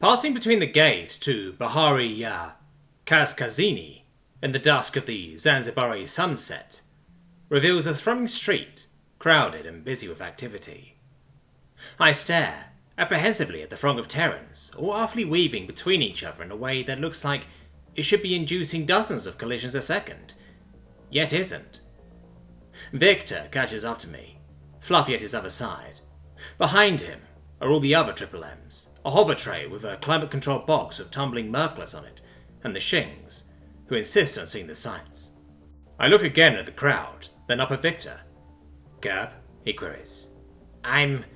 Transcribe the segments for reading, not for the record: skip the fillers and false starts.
Passing between the gates to Bahari Kaskazini in the dusk of the Zanzibari sunset reveals a thronging street, crowded and busy with activity. I stare apprehensively at the throng of Terrans, all awfully weaving between each other in a way that looks like it should be inducing dozens of collisions a second, yet isn't. Victor catches up to me, Fluffy at his other side. Behind him are all the other Triple M's, a hover tray with a climate-controlled box with tumbling Merklers on it, and the Shings, who insist on seeing the sights. I look again at the crowd, then up at Victor. "Gerb?" he queries. "I'm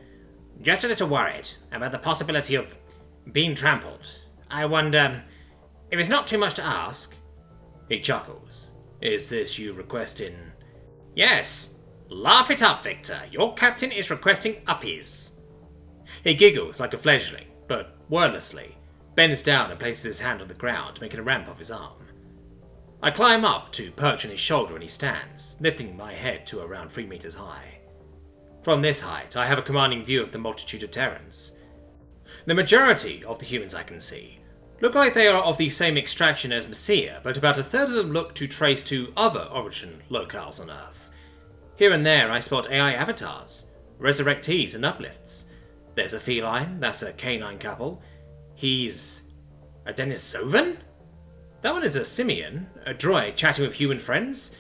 just a little worried about the possibility of being trampled. I wonder if it's not too much to ask." He chuckles. "Is this you requesting?" "Yes. Laugh it up, Victor. Your captain is requesting uppies." He giggles like a fledgling, but wordlessly, bends down and places his hand on the ground, making a ramp of his arm. I climb up to perch on his shoulder and he stands, lifting my head to around 3 meters high. From this height, I have a commanding view of the multitude of Terrans. The majority of the humans I can see look like they are of the same extraction as Messiah, but about a third of them look to trace to other origin locales on Earth. Here and there I spot AI avatars, resurrectees and uplifts. There's a feline, that's a canine couple. He's a Denisovan? That one is a simian, a droid chatting with human friends.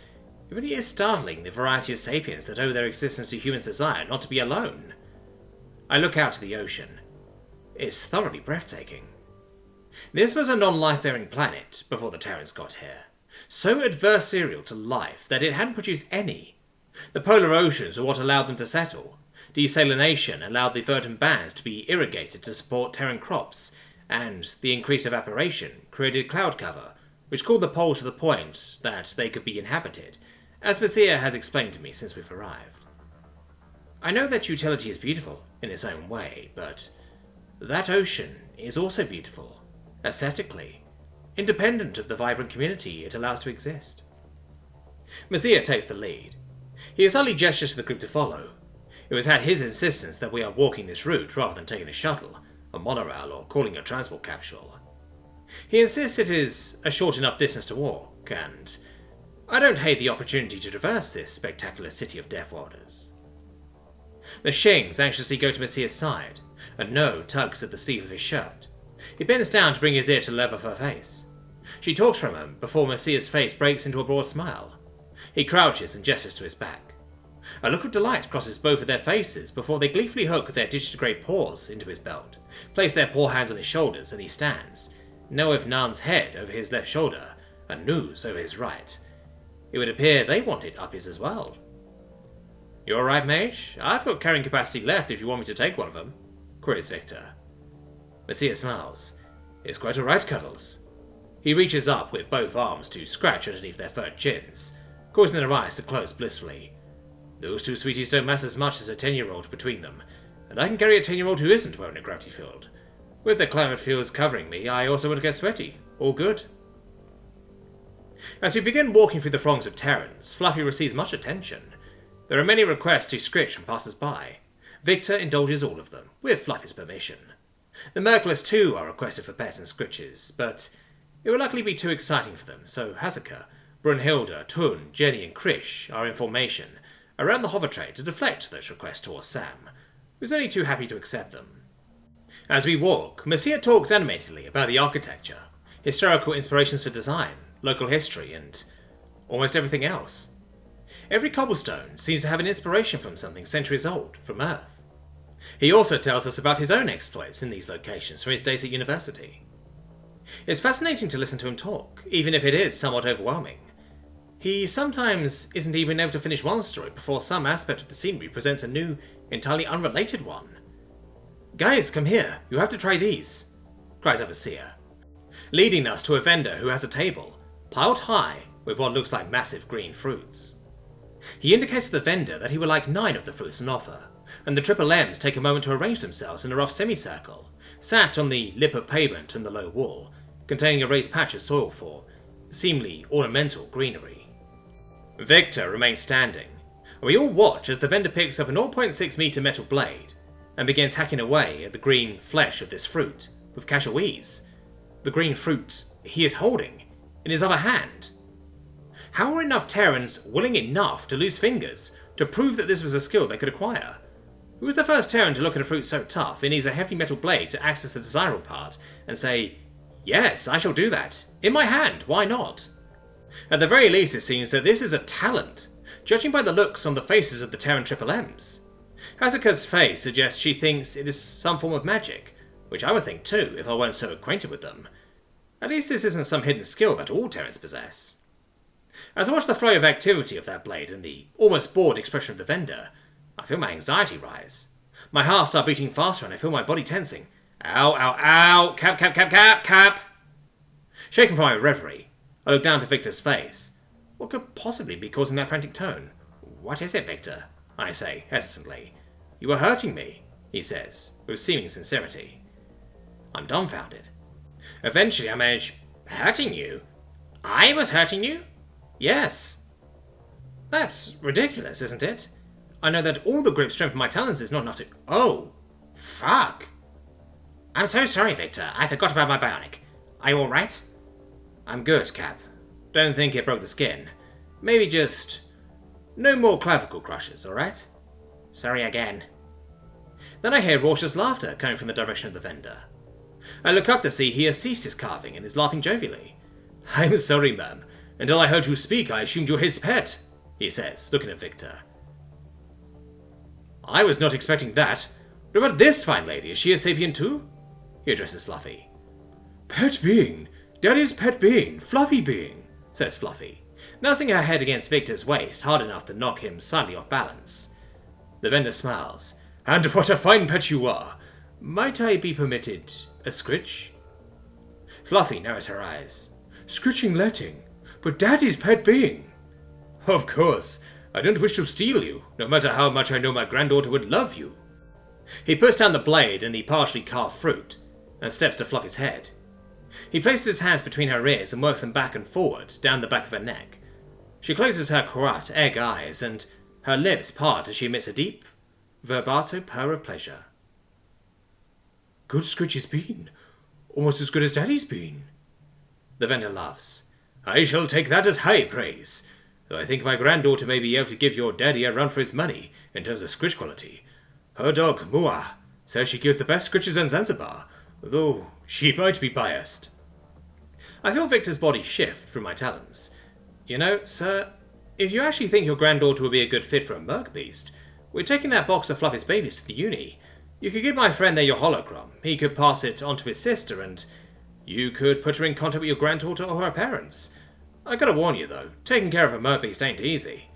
It really is startling, the variety of sapiens that owe their existence to humans' desire not to be alone. I look out to the ocean. It's thoroughly breathtaking. This was a non-life-bearing planet before the Terrans got here, so adversarial to life that it hadn't produced any. The polar oceans were what allowed them to settle. Desalination allowed the verdant bands to be irrigated to support Terran crops, and the increased evaporation created cloud cover, which cooled the poles to the point that they could be inhabited, as Messiah has explained to me since we've arrived. I know that utility is beautiful in its own way, but that ocean is also beautiful, aesthetically, independent of the vibrant community it allows to exist. Messiah takes the lead. He subtly gestures to the group to follow. It was at his insistence that we are walking this route rather than taking a shuttle, a monorail, or calling a transport capsule. He insists it is a short enough distance to walk, and I don't hate the opportunity to traverse this spectacular city of Death Warders. The Shings anxiously go to Messiah's side, and No tugs at the sleeve of his shirt. He bends down to bring his ear to the level of her face. She talks for a moment before Messiah's face breaks into a broad smile. He crouches and gestures to his back. A look of delight crosses both of their faces before they gleefully hook their digitigrade paws into his belt, place their paw hands on his shoulders, and he stands, No with Nan's head over his left shoulder, and Nu's over his right. It would appear they wanted uppies as well. "You alright, mage? I've got carrying capacity left if you want me to take one of them," queries Victor. Messiah smiles. "It's quite alright, Cuddles." He reaches up with both arms to scratch underneath their furred chins, causing their eyes to close blissfully. Those two sweeties don't mass as much as a 10-year-old between them, and I can carry a 10-year-old who isn't wearing a gravity field. With the climate fields covering me, I also won't get sweaty. All good. As we begin walking through the throngs of Terrans, Fluffy receives much attention. There are many requests to scritch from passers-by. Victor indulges all of them, with Fluffy's permission. The Merklers too are requested for pets and scritches, but it will likely be too exciting for them, so Hazaka, Brunhilde, Tun, Jenny and Krish are in formation around the hover tray to deflect those requests towards Sam, who's only too happy to accept them. As we walk, Messiah talks animatedly about the architecture, historical inspirations for design, local history, and almost everything else. Every cobblestone seems to have an inspiration from something centuries old, from Earth. He also tells us about his own exploits in these locations from his days at university. It's fascinating to listen to him talk, even if it is somewhat overwhelming. He sometimes isn't even able to finish one story before some aspect of the scenery presents a new, entirely unrelated one. "Guys, come here, you have to try these," cries out Messiah, leading us to a vendor who has a table, piled high with what looks like massive green fruits. He indicates to the vendor that he would like 9 of the fruits on offer, and the Triple M's take a moment to arrange themselves in a rough semicircle, sat on the lip of pavement and the low wall, containing a raised patch of soil for seemingly ornamental greenery. Victor remains standing, and we all watch as the vendor picks up a 0.6 meter metal blade and begins hacking away at the green flesh of this fruit with cashewees, the green fruit he is holding in his other hand. How were enough Terrans willing enough to lose fingers to prove that this was a skill they could acquire? Who was the first Terran to look at a fruit so tough it needs a hefty metal blade to access the desirable part and say, "Yes, I shall do that. In my hand, why not?" At the very least, it seems that this is a talent, judging by the looks on the faces of the Terran Triple M's. Hazuka's face suggests she thinks it is some form of magic, which I would think too if I weren't so acquainted with them. At least this isn't some hidden skill that all Terrans possess. As I watch the flow of activity of that blade and the almost bored expression of the vendor, I feel my anxiety rise. My heart starts beating faster and I feel my body tensing. Ow, ow, ow! Cap, cap, cap, cap, cap! Shaken from my reverie, I look down to Victor's face. What could possibly be causing that frantic tone? "What is it, Victor?" I say, hesitantly. "You were hurting me," he says, with seeming sincerity. I'm dumbfounded. Eventually I manage, "Hurting you? I was hurting you?" "Yes." "That's ridiculous, isn't it? I know that all the grip strength of my talons is not enough to... Oh, fuck. I'm so sorry, Victor. I forgot about my bionic. Are you alright?" "I'm good, Cap. Don't think it broke the skin. Maybe just... no more clavicle crushes, alright?" "Sorry again." Then I hear raucous laughter coming from the direction of the vendor. I look up to see he has ceased his carving and is laughing jovially. "I'm sorry, ma'am. Until I heard you speak, I assumed you were his pet," he says, looking at Victor. "I was not expecting that. What about this fine lady? Is she a sapien too?" He addresses Fluffy. "Pet being. Daddy's pet being. Fluffy being," says Fluffy, nursing her head against Victor's waist hard enough to knock him slightly off balance. The vendor smiles. "And what a fine pet you are. Might I be permitted a scritch?" Fluffy narrows her eyes. "Scritching letting, but Daddy's pet being." "Of course. I don't wish to steal you, no matter how much I know my granddaughter would love you." He puts down the blade and the partially carved fruit, and steps to Fluffy's head. He places his hands between her ears and works them back and forward, down the back of her neck. She closes her corrupt egg eyes, and her lips part as she emits a deep, vibrato purr of pleasure. "Good Scritch has been. Almost as good as Daddy's been." The vendor laughs. "I shall take that as high praise. Though I think my granddaughter may be able to give your daddy a run for his money in terms of scritch quality. Her dog, Mua, says she gives the best scritches in Zanzibar, though she might be biased." I feel Victor's body shift through my talons. "You know, sir, if you actually think your granddaughter would be a good fit for a merc beast, we're taking that box of Fluffy's babies to the uni. You could give my friend there your holocron. He could pass it on to his sister, and you could put her in contact with your granddaughter or her parents. I gotta warn you, though, taking care of a merc beast ain't easy.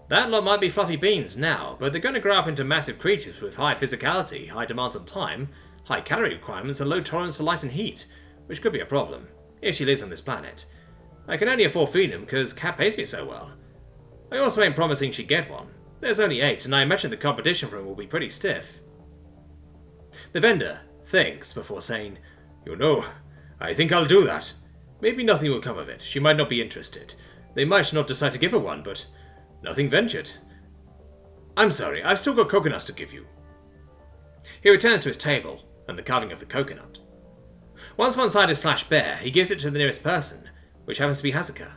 That lot might be fluffy beans now, but they're gonna grow up into massive creatures with high physicality, high demands on time, high calorie requirements, and low tolerance to light and heat, which could be a problem, if she lives on this planet. I can only afford feeding them because Cat pays me so well. I also ain't promising she'd get one. There's only 8, and I imagine the competition for him will be pretty stiff." The vendor thinks before saying, "You know, I think I'll do that. Maybe nothing will come of it. She might not be interested. They might not decide to give her one, but nothing ventured. I'm sorry, I've still got coconuts to give you." He returns to his table and the carving of the coconut. Once one side is slashed bare, he gives it to the nearest person, which happens to be Hazuka.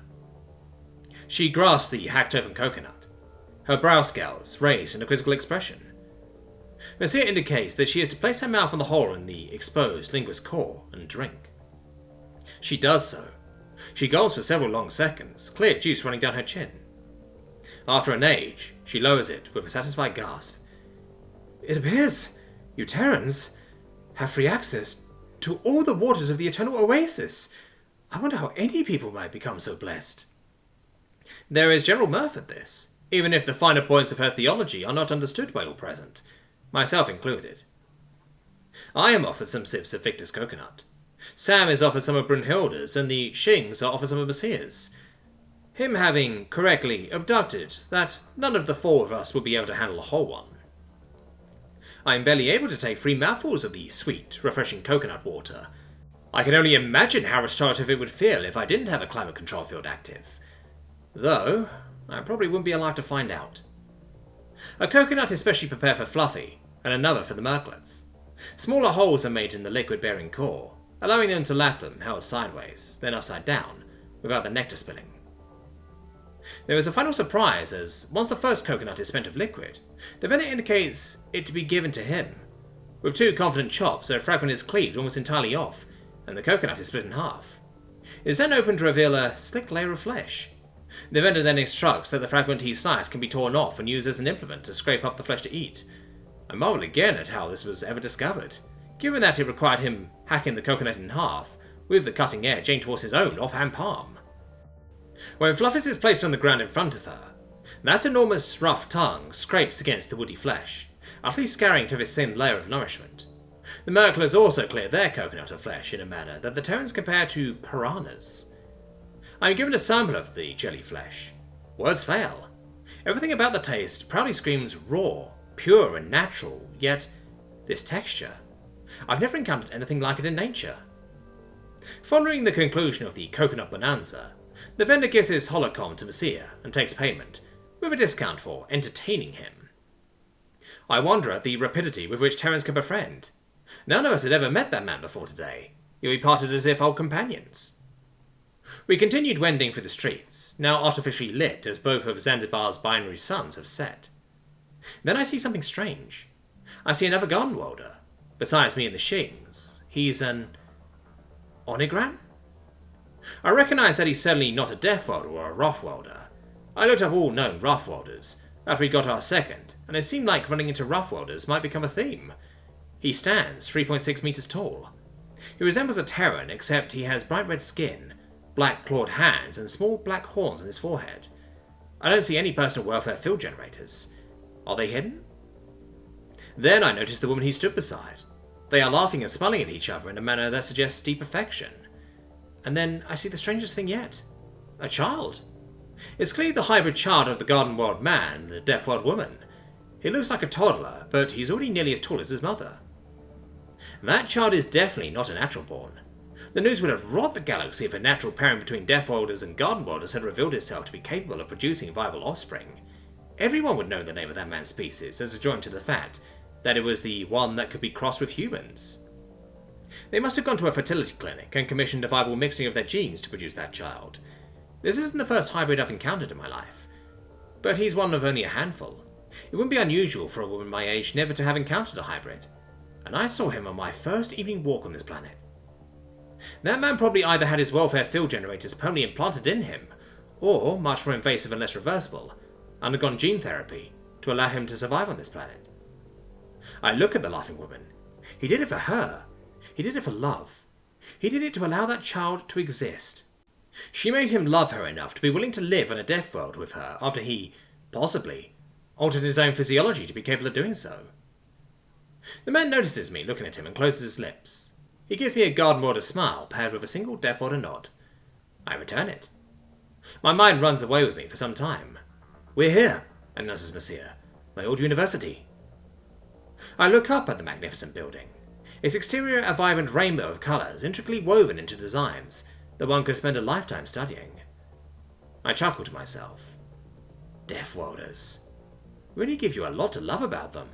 She grasps the hacked open coconut, her brow scowls raised in a quizzical expression. Mezec indicates that she is to place her mouth on the hole in the exposed linguist's core and drink. She does so. She gulps for several long seconds, clear juice running down her chin. After an age, she lowers it with a satisfied gasp. "It appears you Terrans have free access to all the waters of the Eternal Oasis. I wonder how any people might become so blessed." There is general mirth at this, even if the finer points of her theology are not understood by all present, myself included. I am offered some sips of Victor's coconut. Sam is offered some of Brunhilde's, and the Shings are offered some of Messiah's. Him having correctly abducted that none of the 4 of us would be able to handle a whole one. I am barely able to take 3 mouthfuls of the sweet, refreshing coconut water. I can only imagine how restorative it would feel if I didn't have a climate control field active. Though, I probably wouldn't be alive to find out. A coconut is specially prepared for Fluffy, and another for the merklets. Smaller holes are made in the liquid-bearing core, allowing them to lap them held sideways, then upside down, without the nectar spilling. There is a final surprise as, once the first coconut is spent of liquid, the vendor indicates it to be given to him. With 2 confident chops, a fragment is cleaved almost entirely off, and the coconut is split in half. It is then opened to reveal a slick layer of flesh. The vendor then instructs that the fragment he sliced can be torn off and used as an implement to scrape up the flesh to eat. I marvel again at how this was ever discovered, given that it required him hacking the coconut in half, with the cutting edge aimed towards his own offhand palm. When Fluffus is placed on the ground in front of her, that enormous rough tongue scrapes against the woody flesh, utterly scouring to this thin layer of nourishment. The Merklers also clear their coconut of flesh in a manner that the Terrans compare to piranhas. I am given a sample of the jelly flesh. Words fail. Everything about the taste proudly screams raw, pure and natural, yet this texture. I've never encountered anything like it in nature. Following the conclusion of the coconut bonanza, the vendor gives his holocom to Messiah and takes payment, with a discount for entertaining him. I wonder at the rapidity with which Terrans can befriend. None of us had ever met that man before today, yet we parted as if old companions. We continued wending through the streets, now artificially lit as both of Zanzibar's binary suns have set. Then I see something strange. I see another garden welder. Besides me and the Shings, he's an Onigram? I recognise that he's certainly not a death welder or a rough welder. I looked up all known rough welders after we got our second, and it seemed like running into rough welders might become a theme. He stands 3.6 meters tall. He resembles a Terran, except he has bright red skin, black clawed hands, and small black horns on his forehead. I don't see any personal welfare field generators. Are they hidden? Then I notice the woman he stood beside. They are laughing and smiling at each other in a manner that suggests deep affection. And then I see the strangest thing yet. A child. It's clearly the hybrid child of the garden world man and the deaf world woman. He looks like a toddler, but he's already nearly as tall as his mother. That child is definitely not a natural born. The news would have robbed the galaxy if a natural pairing between deaf welders and garden welders had revealed itself to be capable of producing viable offspring. Everyone would know the name of that man's species as adjoined to the fact that it was the one that could be crossed with humans. They must have gone to a fertility clinic and commissioned a viable mixing of their genes to produce that child. This isn't the first hybrid I've encountered in my life, but he's one of only a handful. It wouldn't be unusual for a woman my age never to have encountered a hybrid, and I saw him on my first evening walk on this planet. That man probably either had his welfare field generators permanently implanted in him, or, much more invasive and less reversible, undergone gene therapy to allow him to survive on this planet. I look at the laughing woman. He did it for her. He did it for love. He did it to allow that child to exist. She made him love her enough to be willing to live in a death world with her after he, possibly, altered his own physiology to be capable of doing so. The man notices me looking at him and closes his lips. He gives me a garden welder smile paired with a single death welder nod. I return it. My mind runs away with me for some time. We're here, announces Messiah. My old university. I look up at the magnificent building. Its exterior a vibrant rainbow of colours intricately woven into designs that one could spend a lifetime studying. I chuckle to myself. Death welders really give you a lot to love about them.